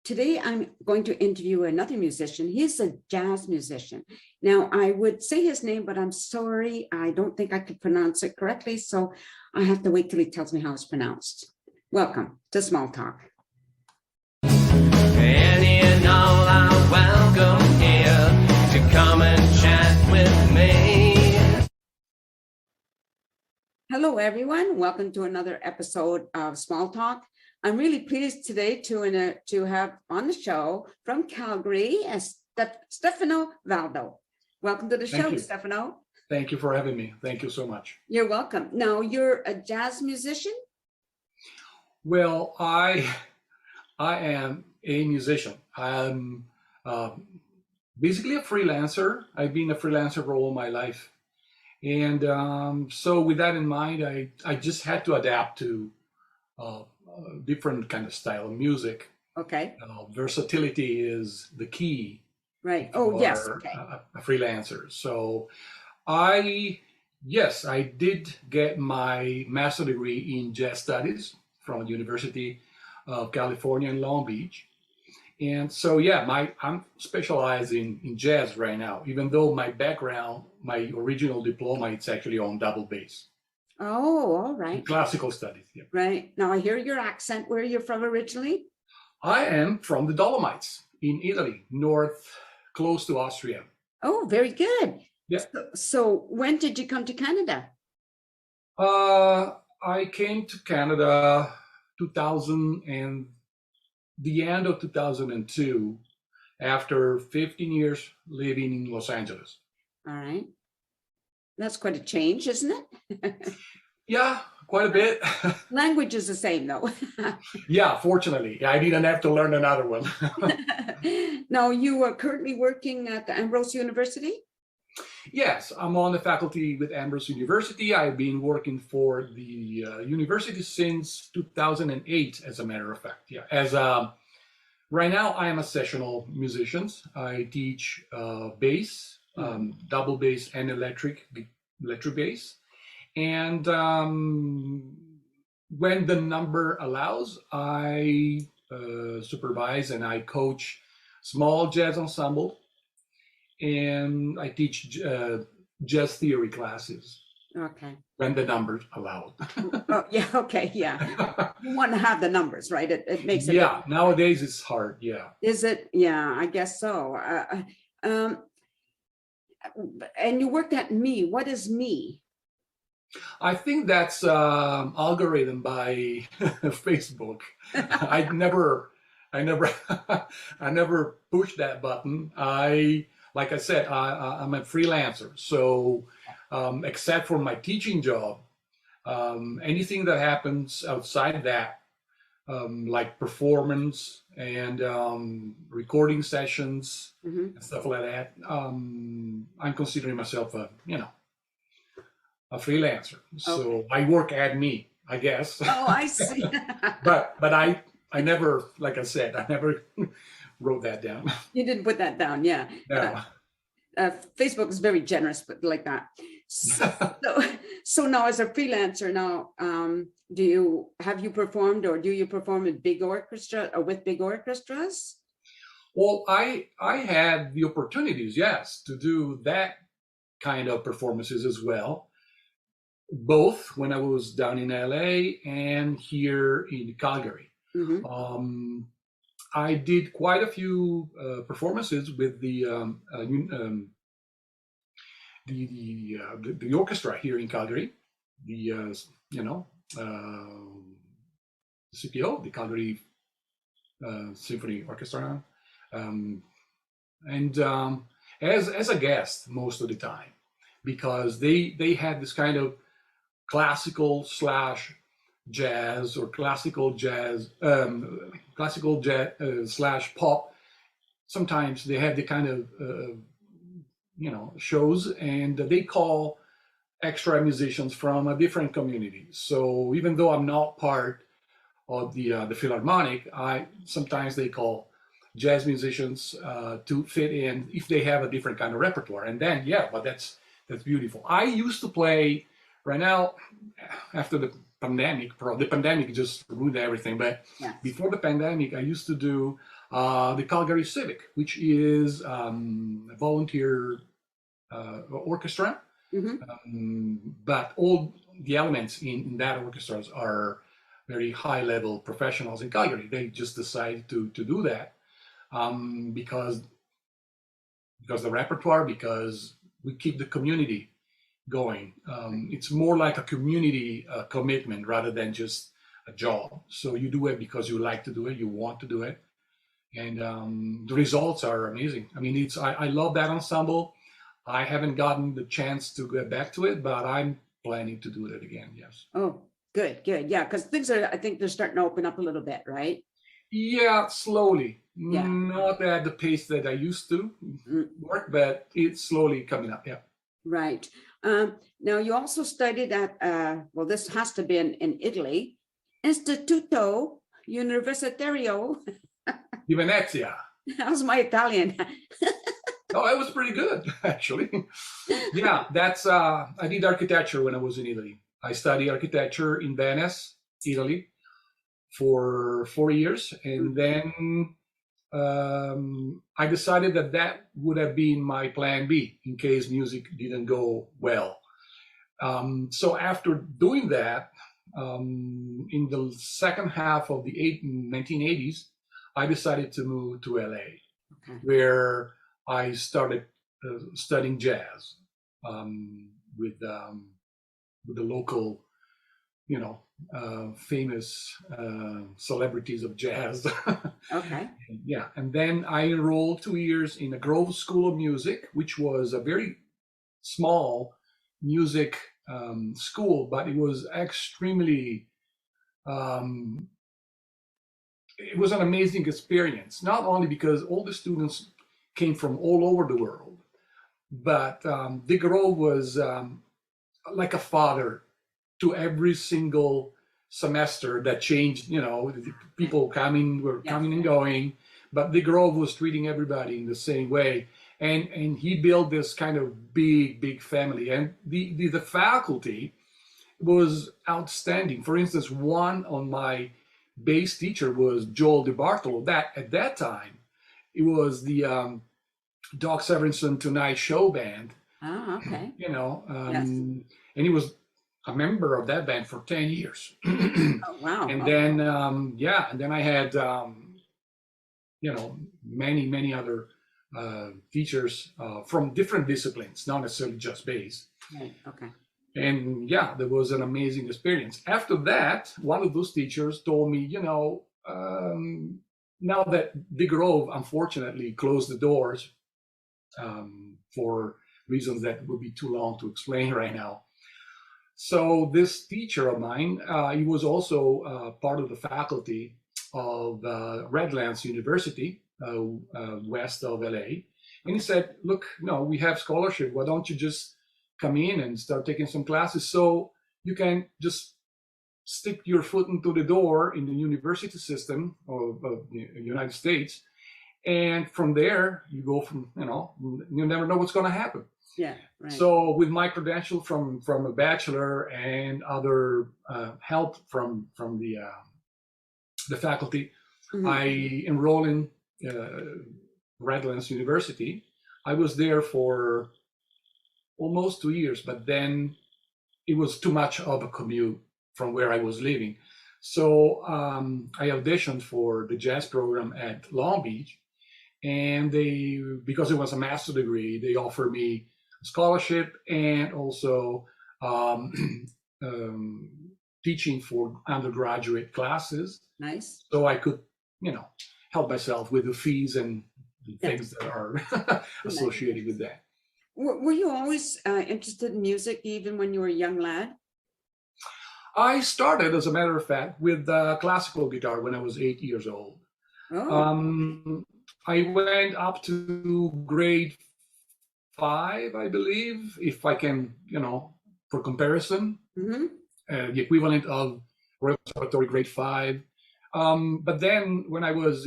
today I'm going to interview another musician. He's a jazz musician. Now, I would say his name, but I'm sorry, I don't think I could pronounce it correctly, so I have to wait till he tells me how it's pronounced. Welcome to Small Talk. Any and all are welcome here to come and chat with me. Hello, everyone. Welcome to another episode of Small Talk. I'm really pleased today to have on the show from Calgary, Stefano Valdo. Welcome to the show, Stefano. Thank you for having me. Thank you so much. You're welcome. Now, you're a jazz musician? Well, I am a musician. I'm basically a freelancer. I've been a freelancer for all my life. And so with that in mind, I just had to adapt to different kind of style of music. Okay. Versatility is the key. Right. Oh, yes. Okay. A freelancer. So I did get my master's degree in jazz studies from the University of California in Long Beach. And so, I'm specialized in jazz right now, even though my background, my original diploma, it's actually on double bass. Oh, all right. Classical studies. Yeah. Right. Now I hear your accent. Where are you from originally? I am from the Dolomites in Italy, close to Austria. Oh, very good. Yeah. So when did you come to Canada? I came to Canada 2000 and the end of 2002 after 15 years living in Los Angeles. All right. That's quite a change, isn't it? Yeah, quite a bit. Language is the same, though. Yeah, fortunately. I didn't have to learn another one. Now, you are currently working at the Ambrose University? Yes, I'm on the faculty with Ambrose University. I've been working for the university since 2008, as a matter of fact. Yeah, right now I am a sessional musician. I teach bass, double bass, and electric bass. And when the number allows, I supervise and I coach small jazz ensemble. And I teach jazz theory classes. Okay. When the numbers allow. Oh, yeah. Okay. Yeah. You want to have the numbers, right? It makes it. Yeah. Nowadays it's hard. Yeah. Is it? Yeah, I guess so. And you worked at Me. What is Me? I think that's algorithm by Facebook. I never pushed that button. Like I said, I'm a freelancer. So except for my teaching job, anything that happens outside that, like performance and recording sessions and stuff like that, I'm considering myself a freelancer. So I work at Me, I guess. Oh, I see. but I never, like I said, I never wrote that down. You didn't put that down, yeah. No. Facebook is very generous, but like that. So now, as a freelancer, now, have you performed, or do you perform in big orchestra or with big orchestras? Well, I had the opportunities, yes, to do that kind of performances as well, both when I was down in LA and here in Calgary. I did quite a few performances with the orchestra here in Calgary, the CPO, the Calgary Symphony Orchestra, and as a guest most of the time, because they had this kind of classical / jazz or classical jazz / pop. Sometimes they have the kind of shows, and they call extra musicians from a different community. So even though I'm not part of the Philharmonic, sometimes they call jazz musicians to fit in if they have a different kind of repertoire. And then but that's beautiful. I used to play. Right now, after the pandemic just ruined everything. But before the pandemic, I used to do the Calgary Civic, which is a volunteer orchestra. But all the elements in that orchestras are very high level professionals in Calgary. They just decided to do that because the repertoire, because we keep the community going. It's more like a community commitment rather than just a job. So you do it because you like to do it, you want to do it, and the results are amazing. I mean, I love that ensemble. I haven't gotten the chance to get back to it, but I'm planning to do it again. Yes. Oh, good. Yeah, because things I think they're starting to open up a little bit, right? Yeah, slowly. Yeah. Not at the pace that I used to work, but it's slowly coming up. Yeah. Right. Now you also studied at, well, this has to be in Italy, Istituto Universitario. Di Venezia. How's my Italian? Oh, it was pretty good, actually. Yeah, that's, I did architecture when I was in Italy. I studied architecture in Venice, Italy, for 4 years. And then I decided that would have been my plan B in case music didn't go well. So after doing that, in the second half of the 1980s, I decided to move to LA, where I started studying jazz with the local, famous celebrities of jazz. Okay. Yeah, and then I enrolled 2 years in a Grove School of Music, which was a very small music school, but it was extremely, it was an amazing experience, not only because all the students came from all over the world, but the Grove was like a father to every single semester that changed. People were coming and going, but the Grove was treating everybody in the same way. And he built this kind of big family, and the faculty was outstanding. For instance, one on my bass teacher was Joel DeBartolo. That at that time, it was the Doc Severinsen Tonight Show band. Oh, okay. Yes. And he was a member of that band for 10 years. Oh, wow. And then, and then I had, many other teachers from different disciplines, not necessarily just bass. Right. Okay. And yeah, there was an amazing experience. After that, one of those teachers told me, now that the Grove unfortunately closed the doors for reasons that would be too long to explain right now. So this teacher of mine, he was also part of the faculty of Redlands University, west of LA. And he said, look, we have scholarship. Why don't you just come in and start taking some classes so you can just stick your foot into the door in the university system of the United States. And from there, you go from, you never know what's going to happen. Yeah. Right. So with my credential from a bachelor and other help from the faculty, I enrolled in Redlands University. I was there for almost 2 years, but then it was too much of a commute from where I was living. So I auditioned for the jazz program at Long Beach, and because it was a master's degree, they offered me a scholarship and also teaching for undergraduate classes. Nice. So I could, help myself with the fees and the things that are associated with that. Were you always interested in music, even when you were a young lad? I started, as a matter of fact, with classical guitar when I was 8 years old. Oh. I went up to grade 5, I believe, if I can, for comparison, the equivalent of Royal Conservatory grade 5. But then when I was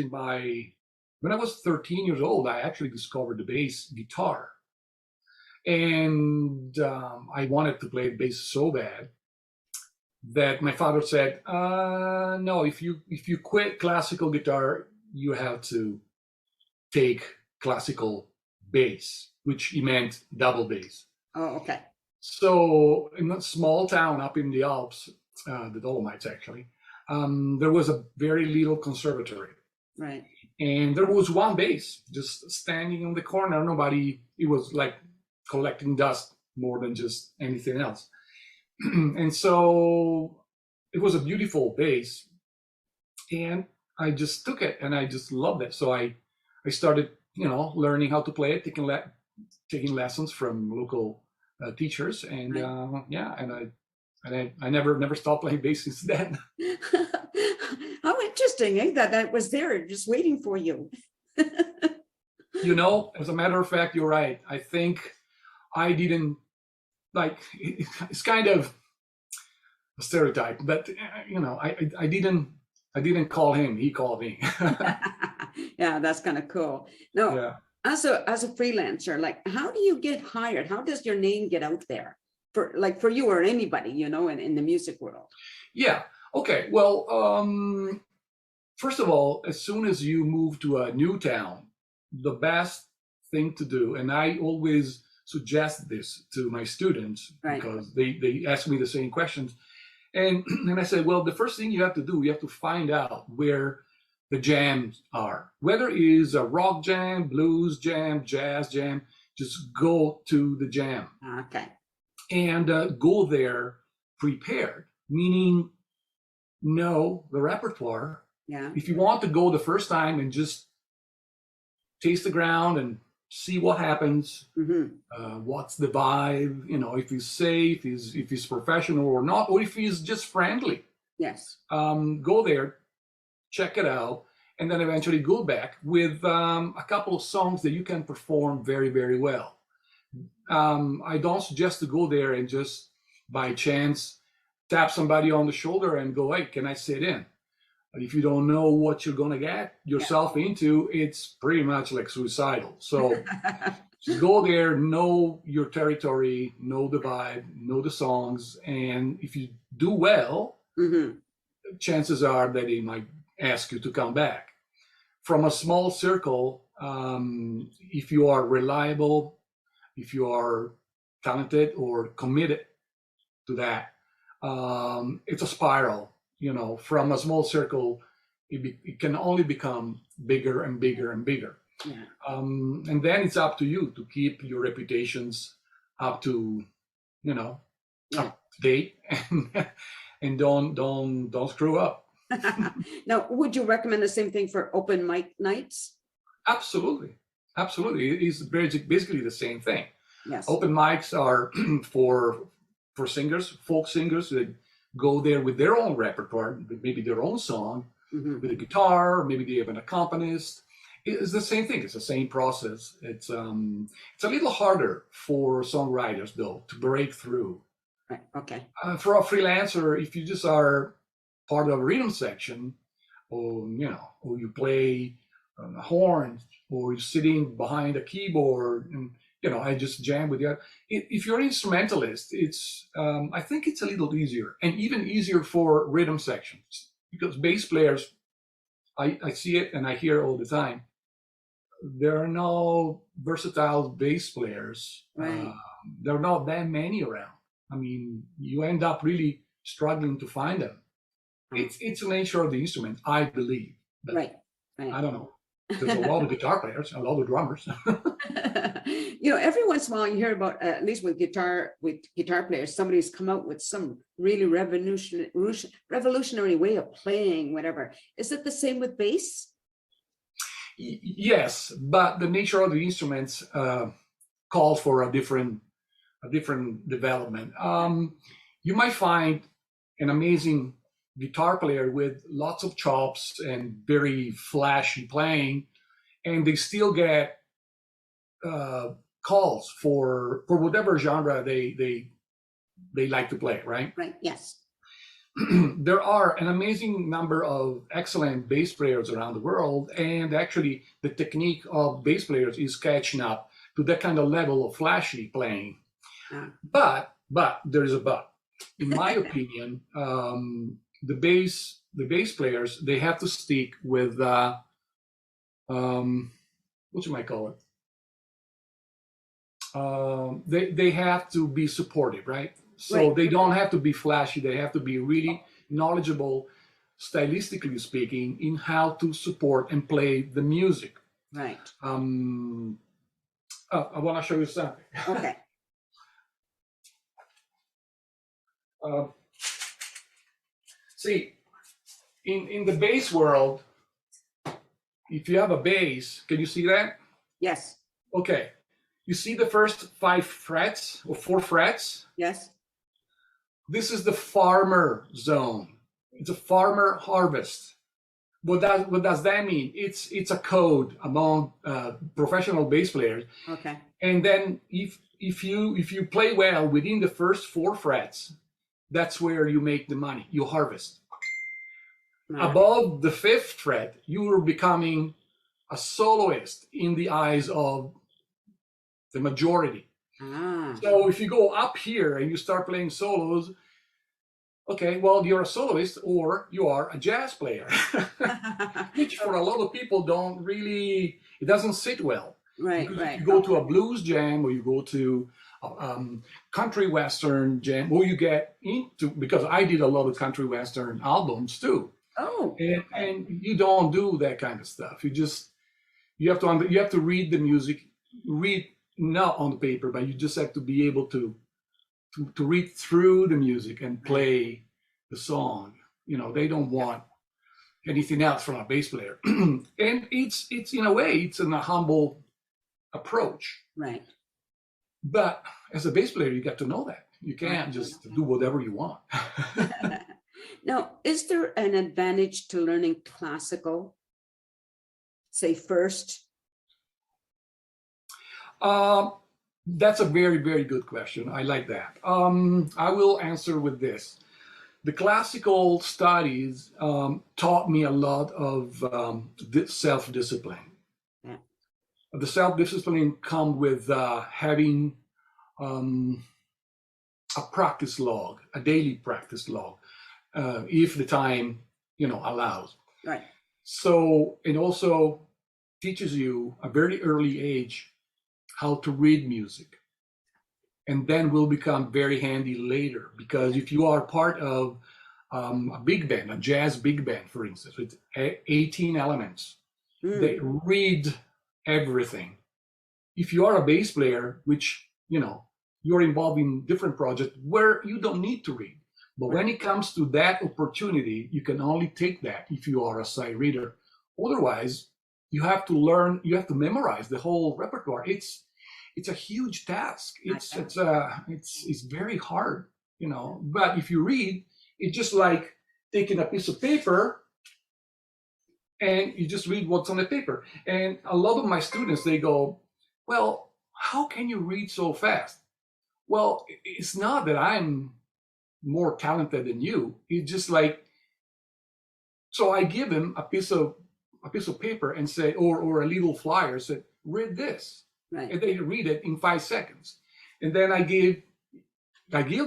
13 years old, I actually discovered the bass guitar. And I wanted to play bass so bad that my father said, no, if you quit classical guitar, you have to take classical bass, which he meant double bass. Oh, okay. So in a small town up in the Alps, the Dolomites actually, there was a very little conservatory. Right. And there was one bass just standing on the corner. Nobody, it was like collecting dust more than just anything else. And so it was a beautiful bass. And I just took it and I just loved it. So I started, learning how to play it, taking lessons from local teachers. And Right. I never stopped playing bass since then. How interesting, eh? That was there just waiting for you. As a matter of fact, you're right. I think I didn't it's kind of a stereotype, but I didn't call him. He called me. Yeah, that's kind of cool. No, Yeah. as a freelancer, like how do you get hired? How does your name get out there for you or anybody, in the music world? Yeah. Okay. Well, first of all, as soon as you move to a new town, the best thing to do, and I always suggest this to my students Right. because they ask me the same questions. And I said, well, the first thing you have to find out where the jams are. Whether it is a rock jam, blues jam, jazz jam, just go to the jam. Okay. And go there prepared, meaning know the repertoire. Yeah. If you want to go the first time and just taste the ground and see what happens, what's the vibe, if he's safe, if he's professional or not, or if he's just friendly. Yes. Go there, check it out, and then eventually go back with a couple of songs that you can perform very, very well. I don't suggest to go there and just by chance tap somebody on the shoulder and go, hey, can I sit in? If you don't know what you're going to get yourself into, it's pretty much like suicidal. So just go there, know your territory, know the vibe, know the songs. And if you do well, chances are that they might ask you to come back. From a small circle, if you are reliable, if you are talented or committed to that, it's a spiral. From a small circle, it can only become bigger and bigger and bigger. Yeah. And then it's up to you to keep your reputations up to, up to date, and don't screw up. Now, would you recommend the same thing for open mic nights? Absolutely. It's basically the same thing. Yes. Open mics are for singers, folk singers that go there with their own repertoire, maybe their own song, with a guitar, maybe they have an accompanist. It's the same thing. It's the same process. It's a little harder for songwriters though to break through. Right. Okay. For a freelancer, if you just are part of a rhythm section, or you play horns, or you're sitting behind a keyboard, and I just jam with you. If you're an instrumentalist, it's I think it's a little easier, and even easier for rhythm sections, because bass players, I see it and I hear it all the time. There are no versatile bass players. Right. There are not that many around. I mean, you end up really struggling to find them. It's the nature of the instrument, I believe. But Right. I don't know. There's a lot of guitar players, a lot of drummers. Every once in a while you hear about, at least with guitar players, somebody's come out with some really revolutionary way of playing, whatever. Is it the same with bass? Yes, but the nature of the instruments calls for a different development. You might find an amazing guitar player with lots of chops and very flashy playing, and they still get calls for whatever genre they like to play, right? Right. Yes. There are an amazing number of excellent bass players around the world, and actually the technique of bass players is catching up to that kind of level of flashy playing. But there's a but. In my opinion, the bass players, they have to stick with what you might call it? They have to be supportive, right? So Right. they don't have to be flashy. They have to be really knowledgeable, stylistically speaking, in how to support and play the music. Right. I want to show you something. Okay. See, in the bass world, if you have a bass, can you see that? Yes. Okay. You see the first 5 frets or 4 frets? Yes. This is the farmer zone. It's a farmer harvest. What does that mean? It's a code among professional bass players. Okay. And then if you play well within the first 4 frets, that's where you make the money. You harvest. Right. Above the 5th fret, you are becoming a soloist in the eyes of the majority. Ah. So if you go up here and you start playing solos, okay, well, you're a soloist or you are a jazz player, which for a lot of people it doesn't sit well. Right. Because Right. if you go to a blues jam or you go to country western jam, or you get into, because I did a lot of country western albums too. Oh. And you don't do that kind of stuff. You have to read the music, read not on the paper, but you just have to be able to read through the music and play the song. You know, they don't want anything else from a bass player. And it's in a way, it's a humble approach. Right. But as a bass player, you got to know that. You can't just do whatever you want. Now, is there an advantage to learning classical, say first? That's a very, very good question. I like that. I will answer with this. The classical studies taught me a lot of self-discipline. Yeah. The self-discipline comes with having a practice log, a daily practice log, if the time, allows. Right. So it also teaches you a very early age how to read music, and then will become very handy later, because if you are part of a big band, a jazz big band, for instance, with 18 elements, they read everything. If you are a bass player, which you're involved in different projects where you don't need to read, but when it comes to that opportunity, you can only take that if you are a sight reader. Otherwise, you have to learn, you have to memorize the whole repertoire. It's a huge task. It's very hard, But if you read, it's just like taking a piece of paper and you just read what's on the paper. And a lot of my students, they go, well, how can you read so fast? Well, it's not that I'm more talented than you. It's just like, so I give them a piece of paper and say, or a little flyer, say, read this. Right. And they read it in 5 seconds. And then I give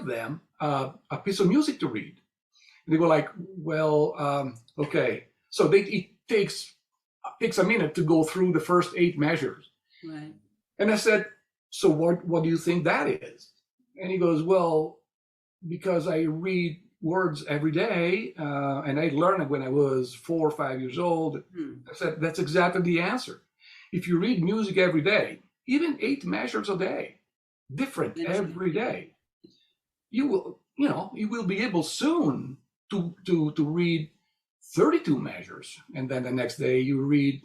them a piece of music to read. And they go like, well, okay. So it takes a minute to go through the first 8 measures. Right. And I said, so what do you think that is? And he goes, well, because I read words every day, and I learned it when I was 4 or 5 years old. I said, that's exactly the answer. If you read music every day, even 8 measures a day, different every day, you will be able soon to read 32 measures, and then the next day you read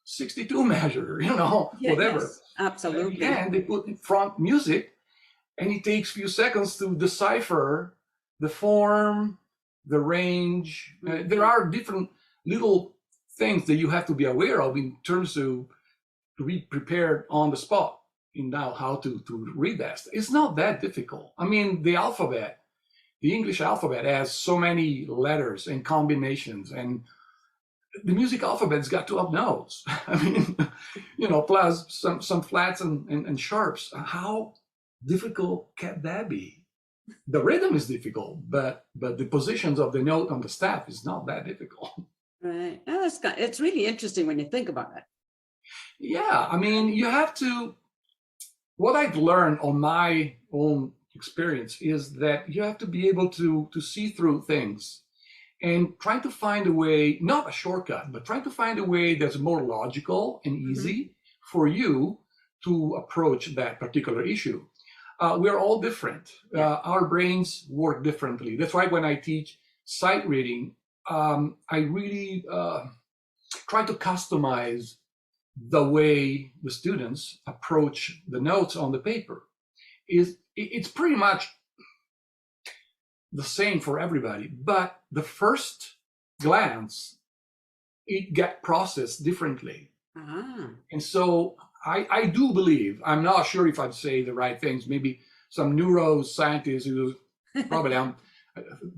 62 measures, whatever. Yes, absolutely. And they put in front music, and it takes a few seconds to decipher the form, the range. There are different little things that you have to be aware of in terms of to be prepared on the spot in now how to read that. It's not that difficult. I mean, the alphabet, the English alphabet has so many letters and combinations, and the music alphabet's got 12 notes. I mean, plus some flats and sharps. How difficult can that be? The rhythm is difficult, but the positions of the note on the staff is not that difficult. Right. Oh, it's really interesting when you think about it. Yeah, I mean, you have to. What I've learned on my own experience is that you have to be able to see through things and try to find a way, not a shortcut, but try to find a way that's more logical and easy for you to approach that particular issue. We're all different. Our brains work differently. That's why when I teach sight reading, I really try to customize the way the students approach the notes on the paper. It's pretty much the same for everybody, but the first glance, it get processed differently. And so I do believe, I'm not sure if I'd say the right things, maybe some neuroscientists who probably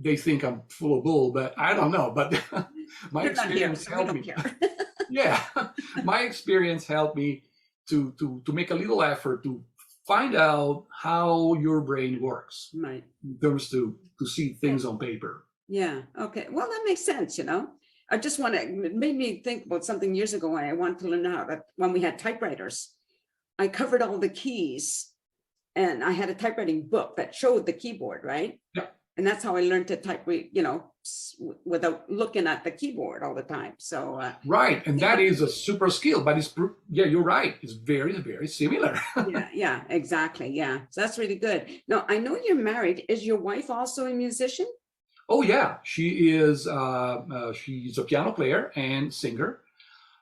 they think I'm full of bull, but I don't know. But my experience helped me. Yeah, my experience helped me to make a little effort to find out how your brain works, right, in terms to see things on paper. Yeah. Okay. Well, that makes sense. I just want to, it made me think about something years ago when I wanted to learn how that when we had typewriters, I covered all the keys and I had a typewriting book that showed the keyboard, right? Yeah. And that's how I learned to type, without looking at the keyboard all the time. So right, and that is a super skill, but you're right. It's very, very similar. yeah, exactly. Yeah, so that's really good. Now, I know you're married. Is your wife also a musician? Oh yeah, she is. She's a piano player and singer.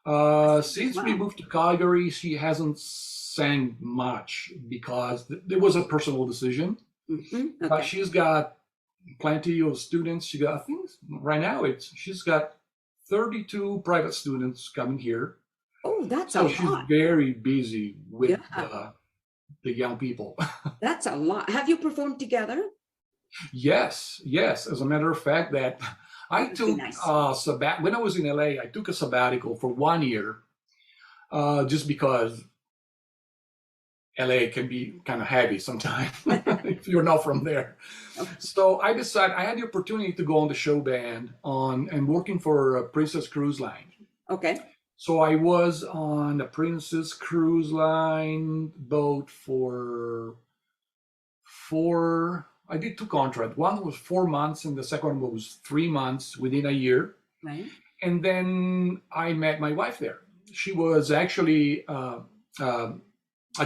Since we moved to Calgary, she hasn't sang much because there was a personal decision. Okay. But she's got plenty of students. I think right now she's got 32 private students coming here. Oh, that's so a she's lot. very busy with the young people. That's a lot. Have you performed together? Yes. As a matter of fact, that I took nice. When I was in LA, I took a sabbatical for 1 year, just because LA can be kind of heavy sometimes if you're not from there. Okay. So I decided I had the opportunity to go on the show band and working for a Princess Cruise Line. Okay. So I was on a Princess Cruise Line boat for I did 2 contracts. One was 4 months and the second one was 3 months within a year. Right. And then I met my wife there. She was actually a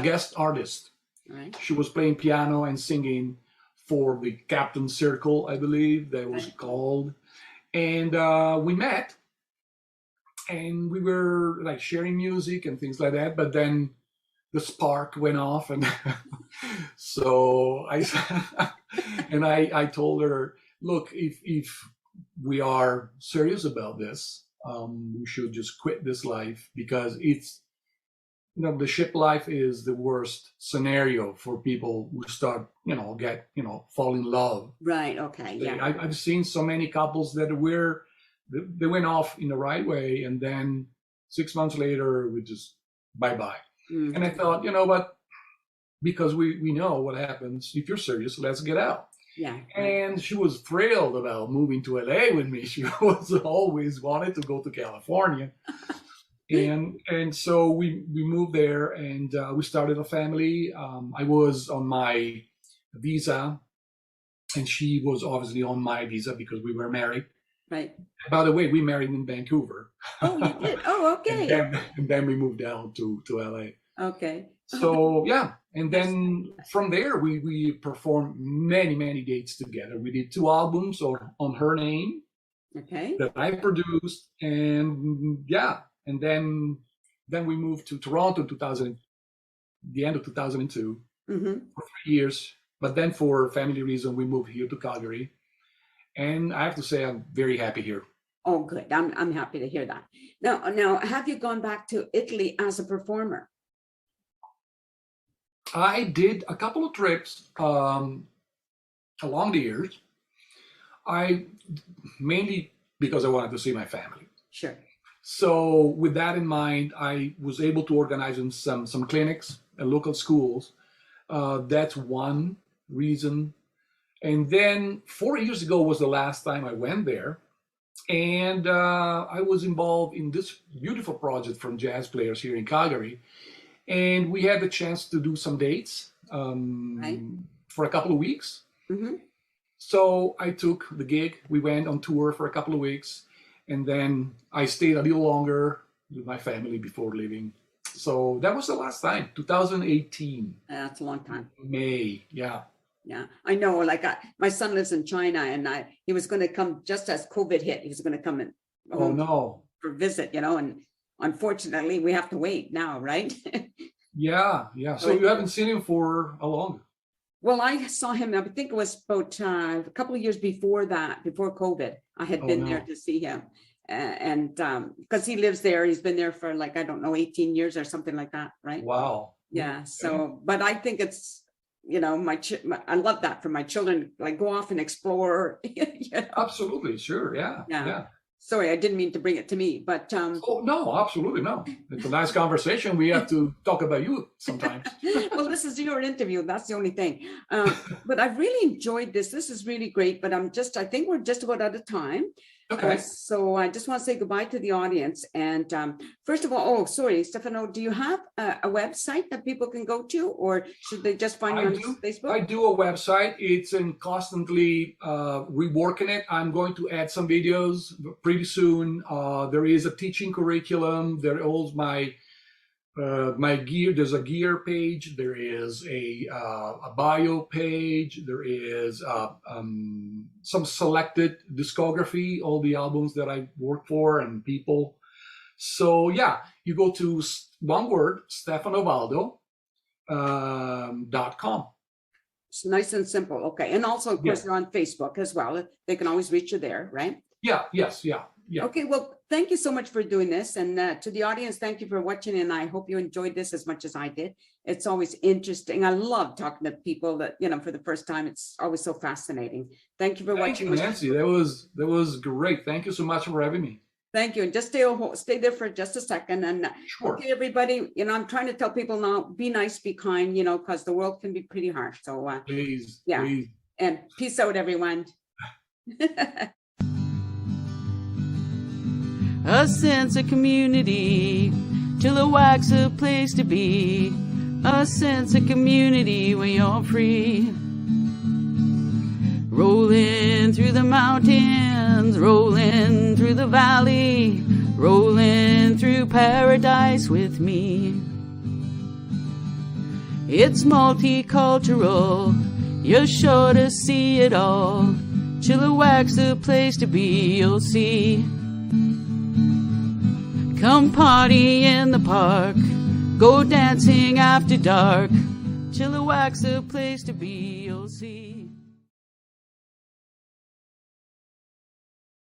guest artist. Right. She was playing piano and singing for the Captain Circle, I believe that was called. And we met and we were like sharing music and things like that. But then the spark went off, and so I told her, look, if we are serious about this, we should just quit this life, because it's, the ship life is the worst scenario for people who start, fall in love. Right. Okay. Yeah. I've seen so many couples that they went off in the right way, and then 6 months later, we just bye-bye. Mm-hmm. And I thought, what, because we know what happens if you're serious, let's get out. Yeah. And she was thrilled about moving to LA with me. She was always wanted to go to California. And so we moved there, and we started a family. I was on my visa, and she was obviously on my visa because we were married. Right. By the way, we married in Vancouver. Oh, you did? Oh, okay. and then we moved down to LA. Okay. So yeah, and then from there we performed many dates together. We did 2 albums on her name. Okay. That I produced, and and then we moved to Toronto in the end of 2002 for 3 years. But then for family reason, we moved here to Calgary. And I have to say, I'm very happy here. Oh, good. I'm happy to hear that. Now, have you gone back to Italy as a performer? I did a couple of trips along the years. Mainly because I wanted to see my family. Sure. So with that in mind, I was able to organize in some clinics at local schools. That's one reason. And then 4 years ago was the last time I went there. And I was involved in this beautiful project from jazz players here in Calgary. And we had the chance to do some dates Right. for a couple of weeks. Hmm. So I took the gig. We went on tour for a couple of weeks. And then I stayed a little longer with my family before leaving. So that was the last time, 2018, That's a long time. May. Yeah. Yeah, I know. Like my son lives in China, and he was going to come just as COVID hit. He was going to come in Oh, no. for visit, and unfortunately, we have to wait now, right? Yeah. Yeah. So you haven't seen him for a long. Well, I saw him. I think it was about a couple of years before that, before COVID. I had Oh, been there no. to see him, and because he lives there, he's been there for like I don't know, 18 years or something like that, right? Wow. Yeah. Okay. So, but I think it's I love that for my children, like go off and explore. Absolutely. Sure. Yeah. Yeah. Yeah. Sorry, I didn't mean to bring it to me, but Oh, no, absolutely no. It's a nice conversation. We have to talk about you sometimes. well, this is your interview. That's the only thing. But I've really enjoyed this. This is really great, but I think we're just about out of time. Okay. So I just want to say goodbye to the audience. And first of all, sorry, Stefano, do you have a website that people can go to, or should they just find you on Facebook? I do a website. It's in constantly reworking it. I'm going to add some videos pretty soon. There is a teaching curriculum. There is my gear. There's a gear page. There is a bio page. There is some selected discography, all the albums that I work for and people. So yeah, you go to one word, stefanovaldo.com. It's nice and simple. Okay. And also, of course, Yeah. they're on Facebook as well. They can always reach you there, right? Yeah. Yes. Yeah. Yeah. Okay, well, thank you so much for doing this. And to the audience, thank you for watching. And I hope you enjoyed this as much as I did. It's always interesting. I love talking to people that, for the first time. It's always so fascinating. Thank you for Thank watching. you, Nancy. That was great. Thank you so much for having me. Thank you. And just stay there for just a second. And Sure. okay, everybody, I'm trying to tell people now, be nice, be kind, because the world can be pretty harsh. So Please. yeah. Please. And peace out, everyone. A sense of community, Chilliwack's a place to be. A sense of community where you're free. Rolling through the mountains, rolling through the valley, rolling through paradise with me. It's multicultural, you're sure to see it all. Chilliwack's a place to be, you'll see. Come party in the park, go dancing after dark. Chilliwack's a place to be, you'll see.